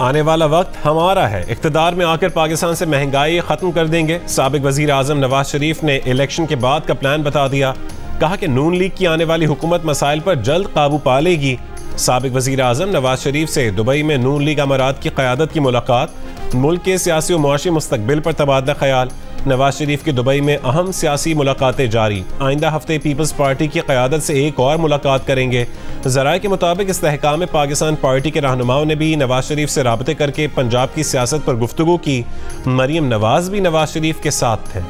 आने वाला वक्त हमारा है, इख्तिदार में आकर पाकिस्तान से महंगाई खत्म कर देंगे। साबिक वजीर आजम नवाज शरीफ ने इलेक्शन के बाद का प्लान बता दिया। कहा कि नून लीग की आने वाली हुकूमत मसाइल पर जल्द काबू पा लेगी। साबिक वजीर आजम नवाज शरीफ से दुबई में नून लीग अमारात की क़यादत की मुलाकात, मुल्क के सियासी और मुआशी मुस्तकबिल पर तबादला ख्याल। नवाज शरीफ की दुबई में अहम सियासी मुलाकातें जारी। आइंदा हफ्ते पीपल्स पार्टी की क़यादत से एक और मुलाकात करेंगे। ज़राए के मुताबिक इस्तेहकाम पाकिस्तान पार्टी के रहनुमाओं ने भी नवाज शरीफ से राबते करके पंजाब की सियासत पर गुफ्तगू की। मरीम नवाज भी नवाज शरीफ के साथ थे।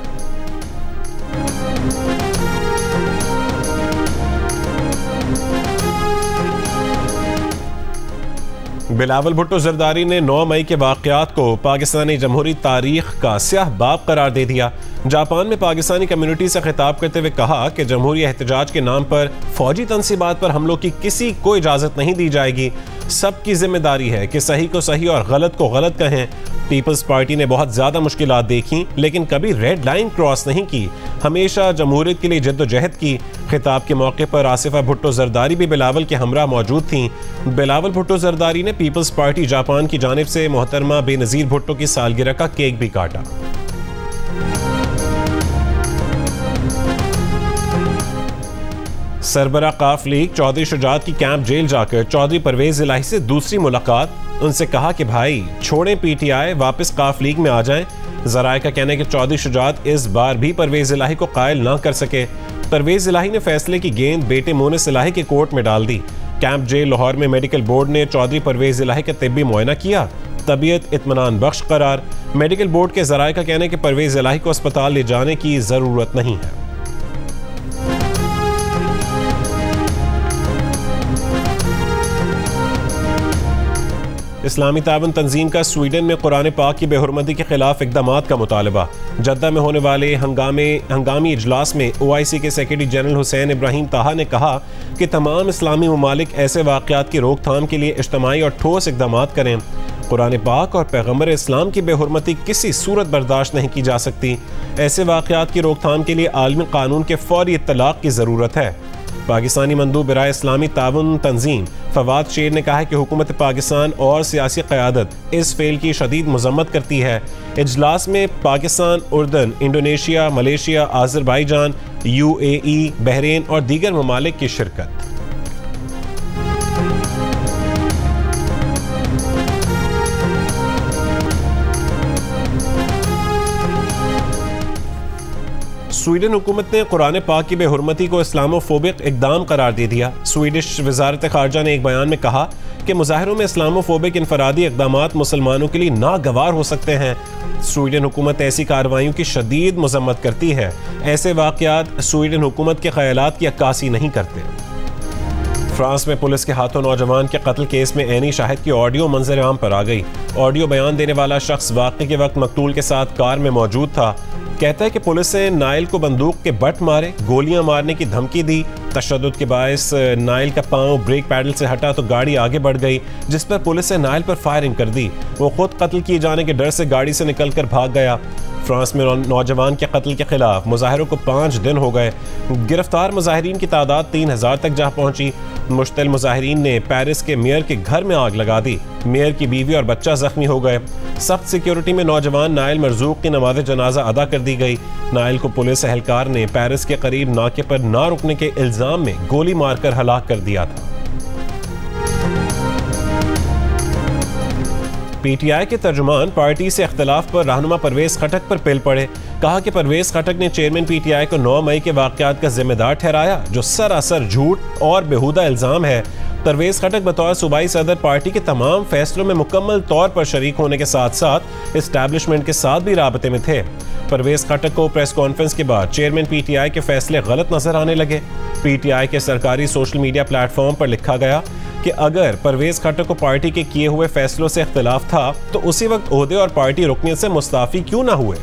बिलावल भुट्टो जरदारी ने 9 मई के वाक़यात को पाकिस्तानी जमहूरी तारीख का स्याह बाब करार दे दिया। जापान में पाकिस्तानी कम्युनिटी से खिताब करते हुए कहा कि जमहूरी एहतजाज के नाम पर फौजी तनसीबात पर हमलों की किसी को इजाज़त नहीं दी जाएगी। सबकी जिम्मेदारी है कि सही को सही और गलत को गलत कहें। पीपल्स पार्टी ने बहुत ज़्यादा मुश्किलात देखी लेकिन कभी रेड लाइन क्रॉस नहीं की, हमेशा जमहूरियत के लिए जद्दोजहद की। खिताब के मौके पर आसिफा भुट्टो जरदारी भी बिलावल के हमरा मौजूद थीं। बिलावल भुट्टो जरदारी ने पीपल्स पार्टी जापान की जानिब से मोहतरमा बेनज़ीर भुट्टो की सालगिरह का केक भी काटा। सरबरा काफ लीग चौधरी शुजात की कैंप जेल जाकर चौधरी परवेज इलाही से दूसरी मुलाकात। उनसे कहा कि भाई छोड़ें पीटीआई, वापस काफ लीग में आ जाएं। ज़राए का कहना है कि चौधरी शुजात इस बार भी परवेज इलाही को कायल ना कर सके। परवेज इलाही ने फैसले की गेंद बेटे मोनिस इलाही के कोर्ट में डाल दी। कैंप जेल लाहौर में मेडिकल बोर्ड ने चौधरी परवेज इलाही का तिब्बी मुआयना किया। तबीयत इत्मीनान बख्श करार। मेडिकल बोर्ड के ज़राए का कहना है कि परवेज इलाही को अस्पताल ले जाने की ज़रूरत नहीं है। इस्लामी ताबन तंजीम का स्वीडन में कुरान पाक की बेहुरमती के खिलाफ इक़दामात का मुतालबा। जद्दा में होने वाले हंगामी इजलास में OIC के सेक्रेटरी जनरल हुसैन इब्राहिम ताहा ने कहा कि तमाम इस्लामी ममालिक ऐसे वाक़यात की रोकथाम के लिए इज्तमाई और ठोस इक़दामात करें। कुरान पाक और पैगम्बर इस्लाम की बेहुरमती किसी सूरत बर्दाश्त नहीं की जा सकती। ऐसे वाक़यात की रोकथाम के लिए आलमी कानून के फौरी इत्तलाक़ की ज़रूरत है। पाकिस्तानी मंदूब बराए इस्लामी ताउन तंजीम फवाद शेर ने कहा है कि हुकूमत पाकिस्तान और सियासी क़यादत इस फेल की शदीद मज़म्मत करती है। इजलास में पाकिस्तान, उर्दन, Indonesia, Malaysia, Azerbaijan, UAE, Bahrain और दीगर ममालिक की शिरकत। स्वीडन हुकूमत ने कुरान पाक की बेहुरमती को इस्लामोफोबिक इक़दाम करार दे दिया। स्वीडिश वज़ारत ख़ारजा ने एक बयान में कहा कि मुज़ाहिरों में इस्लामोफोबिक इनफरादी इक़दामात मुसलमानों के लिए नागवार हो सकते हैं। स्वीडन हुकूमत ऐसी कार्रवाइयों की शदीद मज़म्मत करती है। ऐसे वाक़यात स्वीडन हुकूमत के ख़यालात की अक्कासी नहीं करते। फ्रांस में पुलिस के हाथों नौजवान के कत्ल केस में ऐनी शाहिद की ऑडियो मंजर आम पर आ गई। ऑडियो बयान देने वाला शख्स वाक़े के वक्त मकतूल के साथ कार में मौजूद था। कहता है कि पुलिस ने नाइल को बंदूक के बट मारे, गोलियां मारने की धमकी दी। तशद्दुद के बायस नाइल का पांव ब्रेक पैडल से हटा तो गाड़ी आगे बढ़ गई, जिस पर पुलिस ने नाइल पर फायरिंग कर दी। वो खुद कत्ल किए जाने के डर से गाड़ी से निकलकर भाग गया। फ्रांस में नौजवान के कत्ल के खिलाफ मुजाहिरों को 5 दिन हो गए। गिरफ्तार मुजाहिरीन की तादाद 3000 तक जा पहुंची। मुश्तिल मुजाहिरीन ने पेरिस के मेयर के घर में आग लगा दी। मेयर की बीवी और बच्चा जख्मी हो गए। सख्त सिक्योरिटी में नौजवान नाइल मरजूक की नमाज जनाजा अदा कर दी गई। नाइल को पुलिस एहलकार ने पेरिस के करीब नाके पर ना रुकने के इल्जाम में गोली मारकर हलाक कर दिया था। PTI के तर्जुमान पार्टी से इख्तलाफ पर रहनुमा परवेज खटक पर पिल पड़े। कहा कि परवेज खटक ने चेयरमैन PTI को 9 मई के वाक़यात का जिम्मेदार ठहराया, जो सरासर झूठ और बेहुदा इल्ज़ाम है। परवेज खटक बतौर सूबाई सदर पार्टी के तमाम फैसलों में मुकम्मल तौर पर शरीक होने के साथ साथ इस्टेब्लिशमेंट के साथ भी राबते में थे। परवेज खटक को प्रेस कॉन्फ्रेंस के बाद चेयरमैन PTI के फैसले गलत नजर आने लगे। PTI के सरकारी सोशल मीडिया प्लेटफॉर्म पर लिखा गया कि अगर परवेज खटक को पार्टी के किए हुए फैसलों से इख्तिलाफ था तो उसी वक्त ओहदे और पार्टी रुकनियत से मुस्ताफी क्यों ना हुए।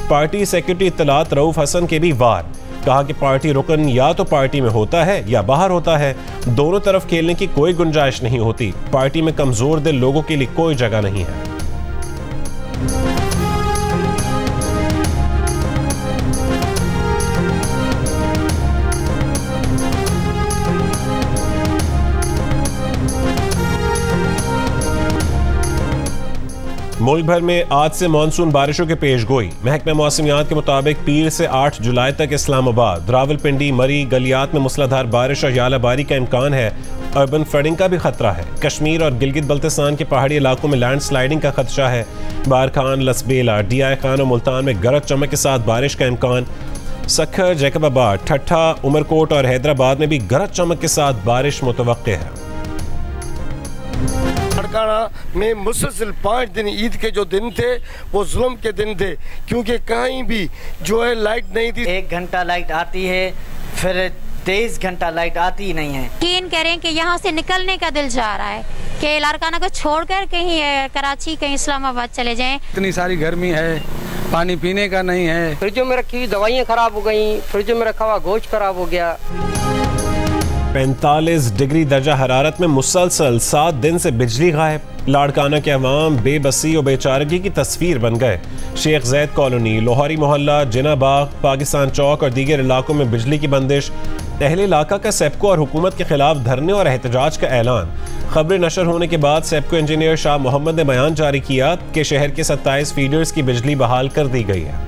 पार्टी सेक्रेटरी इत्तलात रऊफ हसन के भी वार। कहा कि पार्टी रुकन या तो पार्टी में होता है या बाहर होता है, दोनों तरफ खेलने की कोई गुंजाइश नहीं होती। पार्टी में कमजोर दिल लोगों के लिए कोई जगह नहीं है। मुल्क भर में आज से मानसून बारिशों की पेशगोई। महकमे मौसमियात के मुताबिक पीर से 8 जुलाई तक इस्लामाबाद, रावलपिंडी, मरी, गलियात में मूसलाधार बारिश और यालाबारी का इम्कान है। अर्बन फ्लडिंग का भी खतरा है। कश्मीर और गिलगित बल्तिस्तान के पहाड़ी इलाकों में लैंड स्लाइडिंग का खदशा है। बारखान, लसबेला, DI खान और मुल्तान में गरज चमक के साथ बारिश का इम्कान। सखर, जैकबाबाद, ठट्ठा, उमरकोट और हैदराबाद में भी गरज चमक के साथ बारिश मुतवक्के है। लाड़काना में मुसलसल 5 दिन ईद के जो दिन थे वो जुल्म के दिन थे, क्योंकि कहीं भी जो है लाइट नहीं थी। 1 घंटा लाइट आती है, फिर 23 घंटा लाइट आती ही नहीं है। यकीन करें कि यहाँ से निकलने का दिल चाह रहा है कि लाड़काना को छोड़कर कहीं कराची, कहीं इस्लामाबाद चले जाएं। इतनी सारी गर्मी है, पानी पीने का नहीं है। फ्रिजों में रखी हुई दवाइयाँ खराब हो गई, फ्रिजों में रखा हुआ गोश्त खराब हो गया। 45 डिग्री दर्जा हरारत में मुसलसल 7 दिन से बिजली गायब। लाड़काना के अवाम बेबसी और बेचारगी की तस्वीर बन गए। शेख जैद कॉलोनी, लोहारी मोहल्ला, जिना बाग, पाकिस्तान चौक और दीगर इलाकों में बिजली की बंदिश। अहले इलाका का सेप्को और हुकूमत के खिलाफ धरने और एहतजाज का ऐलान। खबरें नशर होने के बाद सेप्को इंजीनियर शाह मोहम्मद ने बयान जारी किया कि शहर के 27 फीडर्स की बिजली बहाल कर दी गई है।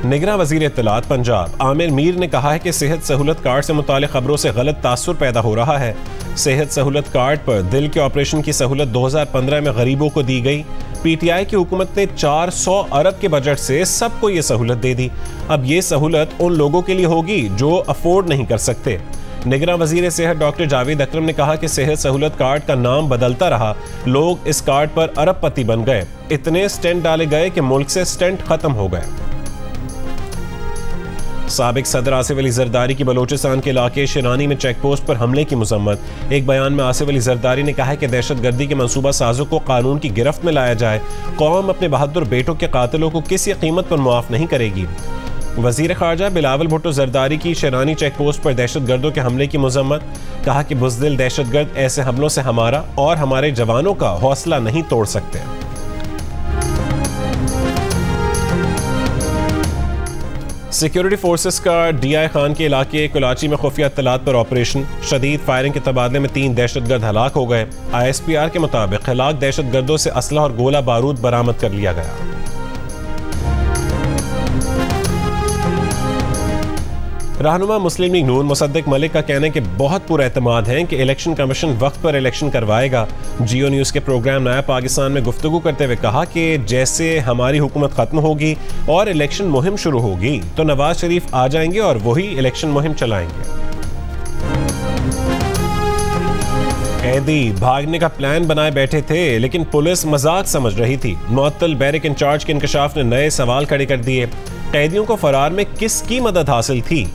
निगरां वज़ीर इत्तलात पंजाब आमिर मीर ने कहा है कि सेहत सहूलत कार्ड से मुतालिक खबरों से गलत तासुर पैदा हो रहा है। सेहत सहूलत कार्ड पर दिल के ऑपरेशन की सहूलत 2015 में गरीबों को दी गई। PTI की हुकूमत ने 400 अरब के बजट से सबको ये सहूलत दे दी। अब ये सहूलत उन लोगों के लिए होगी जो अफोर्ड नहीं कर सकते। निगरां वज़ीर सेहत डॉक्टर जावेद अकरम ने कहा कि सेहत सहूलत कार्ड का नाम बदलता रहा, लोग इस कार्ड पर अरबपति बन गए। इतने स्टेंट डाले गए कि मुल्क से स्टेंट खत्म हो गए। साबिक सदर आसिफ अली जरदारी की बलोचिस्तान के इलाके शिरानी में चेक पोस्ट पर हमले की मजम्मत। एक बयान में आसिफ अली जरदारी ने कहा है कि दहशतगर्दी के मंसूबा साजों को कानून की गिरफ्त में लाया जाए। कौम अपने बहादुर बेटों के कातिलों को किसी कीमत पर मुआफ नहीं करेगी। वजीर खारजा बिलावल भुट्टो जरदारी की शिरानी चेक पोस्ट पर दहशतगर्दों के हमले की मजम्मत। कहा कि बुज़दिल दहशतगर्द ऐसे हमलों से हमारा और हमारे जवानों का हौसला नहीं तोड़ सकते। सिक्योरिटी फोर्सेस का DI खान के इलाके कुलाची में खुफिया इत्तलात पर ऑपरेशन। शदीद फायरिंग के तबादले में 3 दहशतगर्द हलाक हो गए। ISPR के मुताबिक हलाक दहशतगर्दों से असला और गोला बारूद बरामद कर लिया गया। रहनुमा मुस्लिम लीग नून मुसद्दिक मलिक का कहना है कि बहुत पुरएतमाद हैं कि इलेक्शन कमीशन वक्त पर इलेक्शन करवाएगा। जियो न्यूज़ के प्रोग्राम नया पाकिस्तान में गुफ्तगू करते हुए कहा कि जैसे हमारी हुकूमत खत्म होगी और इलेक्शन मुहिम शुरू होगी तो नवाज शरीफ आ जाएंगे और वही इलेक्शन मुहिम चलाएंगे। कैदी भागने का प्लान बनाए बैठे थे लेकिन पुलिस मजाक समझ रही थी। मुअत्तल बैरिक इंचार्ज के इंकशाफ ने नए सवाल खड़े कर दिए। कैदियों को फरार में किसकी मदद हासिल थी?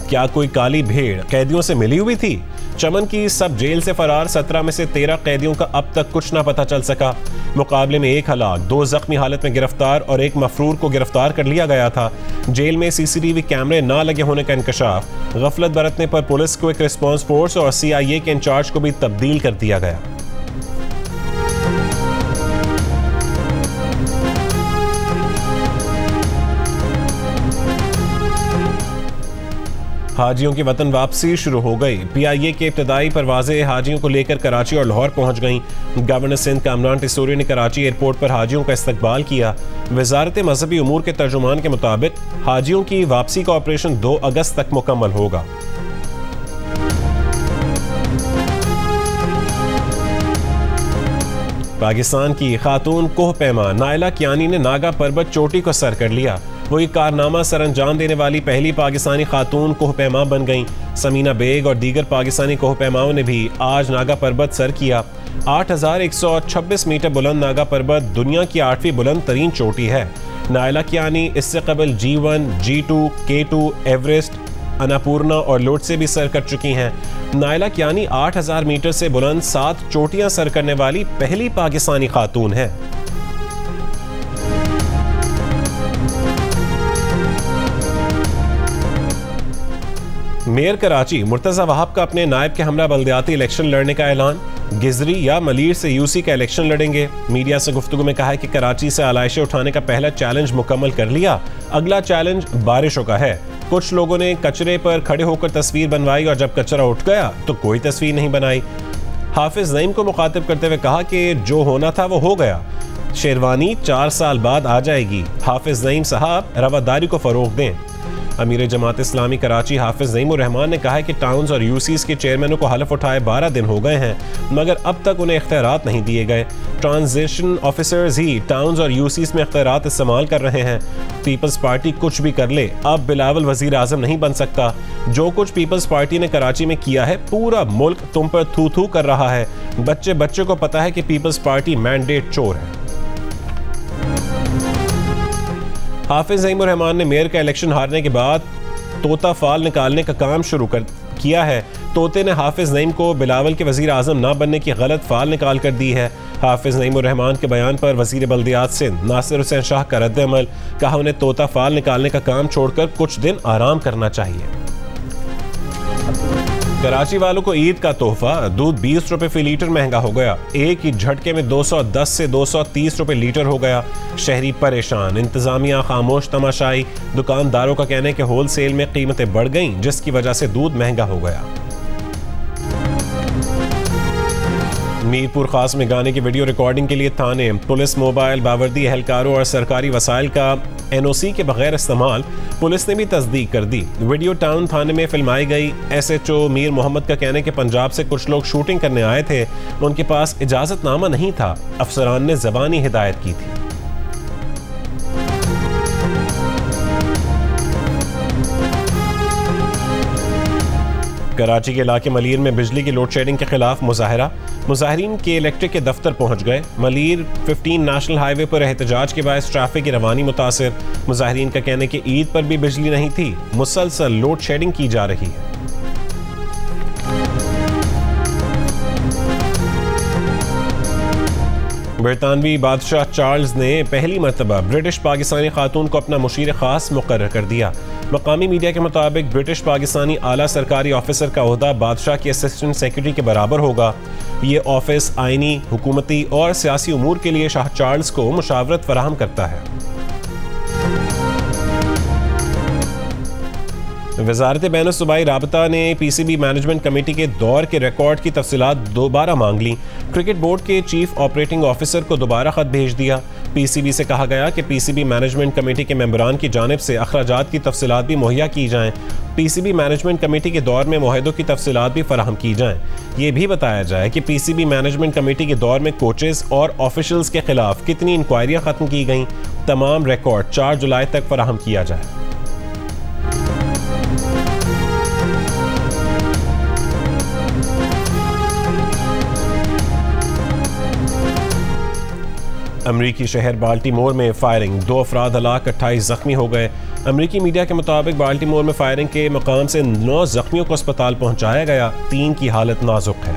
क्या कोई काली भेड़ कैदियों से मिली हुई थी? चमन की सब जेल से फरार 17 में से 13 कैदियों का अब तक कुछ ना पता चल सका। मुकाबले में 1 हलाक, 2 जख्मी हालत में गिरफ्तार और 1 मफरूर को गिरफ्तार कर लिया गया था। जेल में CCTV कैमरे ना लगे होने का इंकशाफ। गफलत बरतने पर पुलिस क्विक रिस्पांस फोर्स और CIA के इंचार्ज को भी तब्दील कर दिया गया। हाजियों की वतन वापसी शुरू हो गई। PIA के इब्तदाई परवाजें हाजियों को लेकर कराची और लाहौर पहुंच गईं। गवर्नर सिंध कामरान टिसोरी ने कराची एयरपोर्ट पर हाजियों का इस्तकबाल किया। वजारत मजहबी उमूर के तर्जुमान के मुताबिक हाजियों की वापसी का ऑपरेशन 2 अगस्त तक मुकम्मल होगा। पाकिस्तान की खातून कोह पैमा नायला कियानी ने नागा पर्वत चोटी को सर कर लिया। वो एक कारनामा सर अंजाम देने वाली पहली पाकिस्तानी खातून कोह पैमा बन गईं। समीना बेग और दीगर पाकिस्तानी कोह पैमाओं ने भी आज नागा पर्वत सर किया। 8126 मीटर बुलंद नागा पर्वत दुनिया की 8वीं बुलंद तरीन चोटी है। नायला कियानी इससे कबल G1, G2, K2, Everest, Annapurna और लोटसे भी सर कर चुकी हैं। नायला कियानी 8000 मीटर से बुलंद 7 चोटियां सर करने वाली पहली पाकिस्तानी खातून है। मेयर कराची मुर्तजा वहाब का अपने नायब के हमरा बल्दियाती इलेक्शन लड़ने का ऐलान। गिजरी या मलीर से यूसी का इलेक्शन लड़ेंगे। मीडिया से गुफ्तगू में कहा है कि कराची से आलाइशें उठाने का पहला चैलेंज मुकम्मल कर लिया। अगला चैलेंज बारिशों का है। कुछ लोगों ने कचरे पर खड़े होकर तस्वीर बनवाई और जब कचरा उठ गया तो कोई तस्वीर नहीं बनाई। हाफिज नईम को मुखातिब करते हुए कहा कि जो होना था वो हो गया, शेरवानी 4 साल बाद आ जाएगी। हाफिज नईम साहब रवादारी को फ़रोग दें। अमीर जमात इस्लामी कराची हाफिज नईम उर रहमान ने कहा है कि टाउन्स और यूसीज के चेयरमैनों को हलफ उठाए 12 दिन हो गए हैं, मगर अब तक उन्हें इख्तियारात नहीं दिए गए। ट्रांजिशन ऑफिसर्स ही टाउन्स और यूसीज में इख्तियारात इस्तेमाल कर रहे हैं। पीपल्स पार्टी कुछ भी कर ले, अब बिलावल वजीर आजम नहीं बन सकता। जो कुछ पीपल्स पार्टी ने कराची में किया है, पूरा मुल्क तुम पर थू थू कर रहा है। बच्चे बच्चे को पता है कि पीपल्स पार्टी मैंडेट चोर है। हाफिज नईम उर रहमान ने मेयर का इलेक्शन हारने के बाद तोता फाल निकालने का काम शुरू किया है। तोते ने हाफिज नईम को बिलावल के वजीर आजम ना बनने की गलत फाल निकाल कर दी है। हाफिज नईम उर रहमान के बयान पर वजीर बल्दियात सिंध नासिर हुसैन शाह का रद्द अमल, कहा उन्हें तोता फाल निकालने का काम छोड़कर कुछ दिन आराम करना चाहिए। कराची वालों को ईद का तोहफा, दूध 20 रुपए फी लीटर महंगा हो गया। एक ही झटके में 210 से 230 रुपए लीटर हो गया। शहरी परेशान, इंतजामिया खामोश तमाशाई। दुकानदारों का कहना है कि होल सेल में कीमतें बढ़ गईं, जिसकी वजह से दूध महंगा हो गया। मीरपुर खास में गाने की वीडियो रिकॉर्डिंग के लिए थाने, पुलिस मोबाइल, बावर्दी एहलकारों और सरकारी वसाइल का एनओसी के बगैर इस्तेमाल, पुलिस ने भी तस्दीक कर दी। वीडियो टाउन थाने में फिल्माई गई। एसएचओ मीर मोहम्मद का कहना है कि पंजाब से कुछ लोग शूटिंग करने आए थे, उनके पास इजाजतनामा नहीं था, अफसरान ने ज़बानी हिदायत की थी। कराची के इलाके मलीर में बिजली की लोड शेडिंग के खिलाफ मुजाहरा, मुजाहरीन के इलेक्ट्रिक के दफ्तर पहुंच गए। मलीर 15 नेशनल हाईवे पर एहतजाज के बायस ट्रैफिक की रवानी मुतासिर। मुजाहरीन का कहने कि ईद पर भी बिजली नहीं थी, मुसलसल लोड शेडिंग की जा रही है। बरतानवी बादशाह चार्ल्स ने पहली मरतबा ब्रिटिश पाकिस्तानी खातून को अपना मुशीर खास मुकर्रर कर दिया। मकामी मीडिया के मुताबिक ब्रिटिश पाकिस्तानी आला सरकारी ऑफिसर का ओहदा बादशाह के असिस्टेंट सेक्रेटरी के बराबर होगा। ये ऑफिस आइनी, हुकूमती और सियासी उमूर के लिए शाह चार्ल्स को मुशावरत फराहम करता है। वजारत बैनुल-सूबाई राबता ने पीसीबी मैनेजमेंट कमेटी के दौर के रिकॉर्ड की तफसीलात दोबारा मांग ली। क्रिकेट बोर्ड के चीफ ऑपरेटिंग ऑफिसर को दोबारा खत भेज दिया। पीसीबी से कहा गया कि पीसीबी मैनेजमेंट कमेटी के मेंबरान की जानिब से अखराजात की तफसीलात भी मुहैया की जाएं। पीसीबी मैनेजमेंट कमेटी के दौर में मुआहदों की तफसीलात भी फराहम की जाएं। ये भी बताया जाए कि पीसीबी मैनेजमेंट कमेटी के दौर में कोचेस और ऑफिशियल्स के खिलाफ कितनी इंक्वायरियाँ ख़त्म की गईं। तमाम रिकॉर्ड 4 जुलाई तक फराहम किया जाए। अमरीकी शहर बाल्टीमोर में फायरिंग, 2 अफराद हलाक, 28 जख्मी हो गए। अमरीकी मीडिया के मुताबिक बाल्टीमोर में फायरिंग के मकाम से 9 जख्मियों को अस्पताल पहुंचाया गया, 3 की हालत नाजुक है।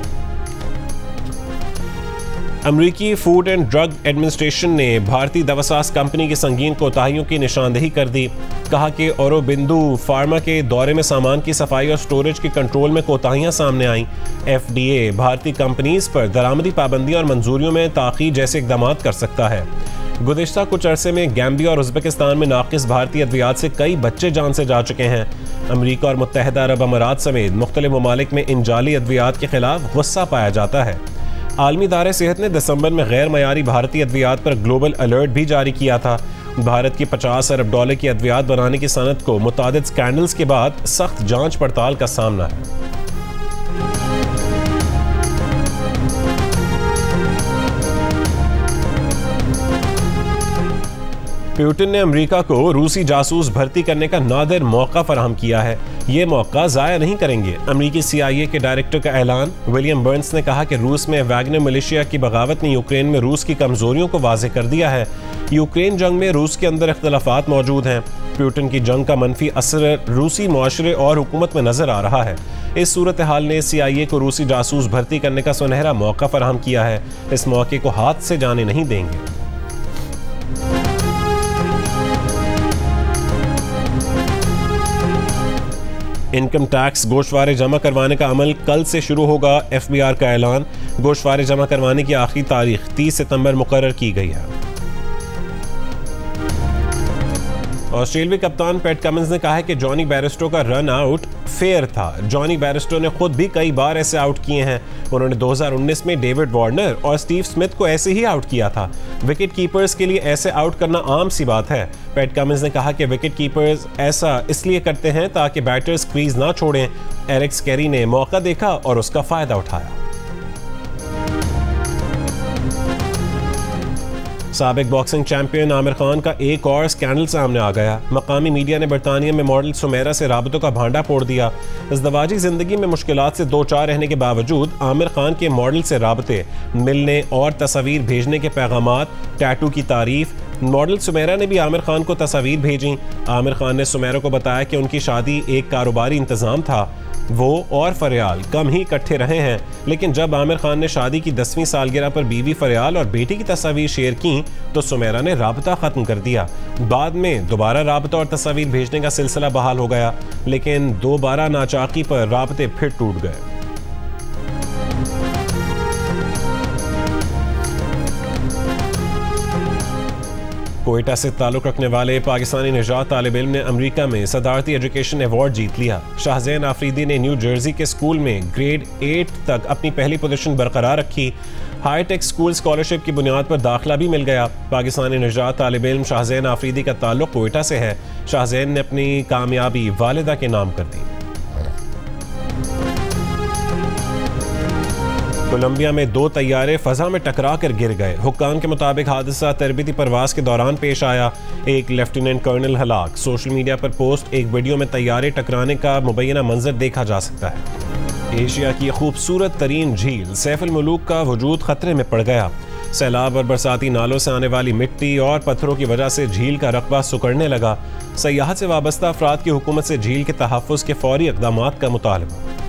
अमरीकी फूड एंड ड्रग एडमिनिस्ट्रेशन ने भारतीय दवासाज कंपनी की संगीन कोताहियों की निशानदेही कर दी। कहा कि औरोबिंदु फार्मा के दौरे में सामान की सफाई और स्टोरेज के कंट्रोल में कोताहियां सामने आईं। एफडीए भारतीय कंपनीज पर दरामदी पाबंदियां और मंजूरियों में ताख़ीर जैसे इक़दाम कर सकता है। गुज़िश्ता कुछ अरसे में गैम्बिया और उज़्बेकिस्तान में नाक़िस भारतीय अद्वियात से कई बच्चे जान से जा चुके हैं। अमरीका और मुत्तहिदा अरब अमारात समेत मुख्तलिफ ममालिक में इन जाली अद्वियात के खिलाफ गुस्सा पाया जाता है। आलमी इदारे सेहत ने दिसंबर में गैर मयारी भारतीय अद्वियात पर ग्लोबल अलर्ट भी जारी किया था। भारत की 50 अरब डॉलर की अद्वियात बनाने की सनत को मुतादिद स्कैंडल्स के बाद सख्त जांच पड़ताल का सामना है। पुतिन ने अमेरिका को रूसी जासूस भर्ती करने का नादिर मौका फराहम किया है। ये मौका ज़ाया नहीं करेंगे। अमेरिकी CIA के डायरेक्टर का ऐलान। विलियम बर्न्स ने कहा कि रूस में वैगनर मिलिशिया की बगावत ने यूक्रेन में रूस की कमजोरियों को वाज़ेह कर दिया है। यूक्रेन जंग में रूस के अंदर इख्तलाफात मौजूद हैं। पुतिन की जंग का मनफी असर रूसी मुआशरे और हुकूमत में नजर आ रहा है। इस सूरत हाल ने CIA को रूसी जासूस भर्ती करने का सुनहरा मौका फराहम किया है। इस मौके को हाथ से जाने नहीं देंगे। इनकम टैक्स गोशवारे जमा करवाने का अमल कल से शुरू होगा। FBR का ऐलान। गोशवारे जमा करवाने की आखिरी तारीख 30 सितंबर मुकर्रर की गई है। ऑस्ट्रेलियाई कप्तान पैट कमिंस ने कहा है कि जॉनी बैरिस्टो का रन आउट फेयर था। जॉनी बैरिस्टो ने खुद भी कई बार ऐसे आउट किए हैं। उन्होंने 2019 में डेविड वार्नर और स्टीव स्मिथ को ऐसे ही आउट किया था। विकेट कीपर्स के लिए ऐसे आउट करना आम सी बात है। पैट कमिंस ने कहा कि विकेट कीपर्स ऐसा इसलिए करते हैं ताकि बैटर्स क्रीज ना छोड़ें। एलेक्स कैरी ने मौका देखा और उसका फायदा उठाया। साबिक बॉक्सिंग चैंपियन आमिर खान का एक और स्कैंडल सामने आ गया। मकामी मीडिया ने बरतानिया में मॉडल सुमेरा से राबतों का भांडा फोड़ दिया। इज़्दवाजी जिंदगी में मुश्किलात से दो चार रहने के बावजूद आमिर खान के मॉडल से राबते, मिलने और तस्वीर भेजने के पैगामात, टैटू की तारीफ। मॉडल सुमेरा ने भी आमिर खान को तस्वीर भेजी। आमिर खान ने सुमेरा को बताया कि उनकी शादी एक कारोबारी इंतजाम था। वो और फरियाल कम ही इकट्ठे रहे हैं, लेकिन जब आमिर खान ने शादी की 10वीं सालगिरह पर बीवी फरियाल और बेटी की तस्वीर शेयर की तो सुमेरा ने राबता ख़त्म कर दिया। बाद में दोबारा राबता और तस्वीर भेजने का सिलसिला बहाल हो गया, लेकिन दोबारा नाचाकी पर राबते फिर टूट गए। कोयटा से ताल्लुक़ रखने वाले पाकिस्तानी निजात तालिब इल्म ने अमेरिका में सदारती एजुकेशन अवार्ड जीत लिया। शाहजैन आफरीदी ने न्यू जर्सी के स्कूल में ग्रेड 8 तक अपनी पहली पोजीशन बरकरार रखी। हाईटेक स्कूल स्कॉलरशिप की बुनियाद पर दाखिला भी मिल गया। पाकिस्तानी निजात तालिब इल्म शाहजैन आफरीदी का ताल्लुक़ कोयटा से है। शाहजैन ने अपनी कामयाबी वालिदा के नाम कर दी। कोलंबिया में 2 तैयारे फजा में टकरा कर गिर गए। हुक्काम के मुताबिक हादसा तरबीती परवाज के दौरान पेश आया। एक लेफ्टिनेंट कर्नल हलाक। सोशल मीडिया पर पोस्ट एक वीडियो में तैयारे टकराने का मुबैना मंजर देखा जा सकता है। एशिया की खूबसूरत तरीन झील सैफ अल मुलूक का वजूद खतरे में पड़ गया। सैलाब और बरसाती नालों से आने वाली मिट्टी और पत्थरों की वजह से झील का रकबा सुकड़ने लगा। सयाहत से वाबस्ता अफराद की हुकूमत से झील के तहफ़्फ़ुज़ के फौरी इक़दामात का मुतालबा।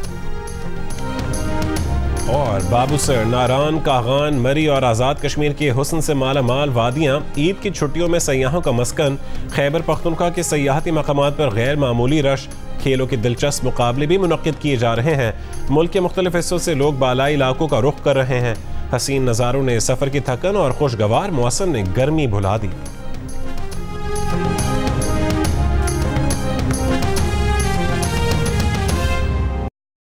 और बाबूसर, नारान, कागान, मरी और आज़ाद कश्मीर के हुस्न से माला माल वादियाँ ईद की छुट्टियों में सयाहों का मस्कन। खैबर पख्तूनख्वा के सयाहती मकामात पर गैर मामूली रश। खेलों के दिलचस्प मुकाबले भी मुनक्किद किए जा रहे हैं। मुल्क के मुख्तलिफ हिस्सों से लोग बालाई इलाकों का रुख कर रहे हैं। हसीन नज़ारों ने सफ़र की थकन और खुशगवार मौसम ने गर्मी भुला दी।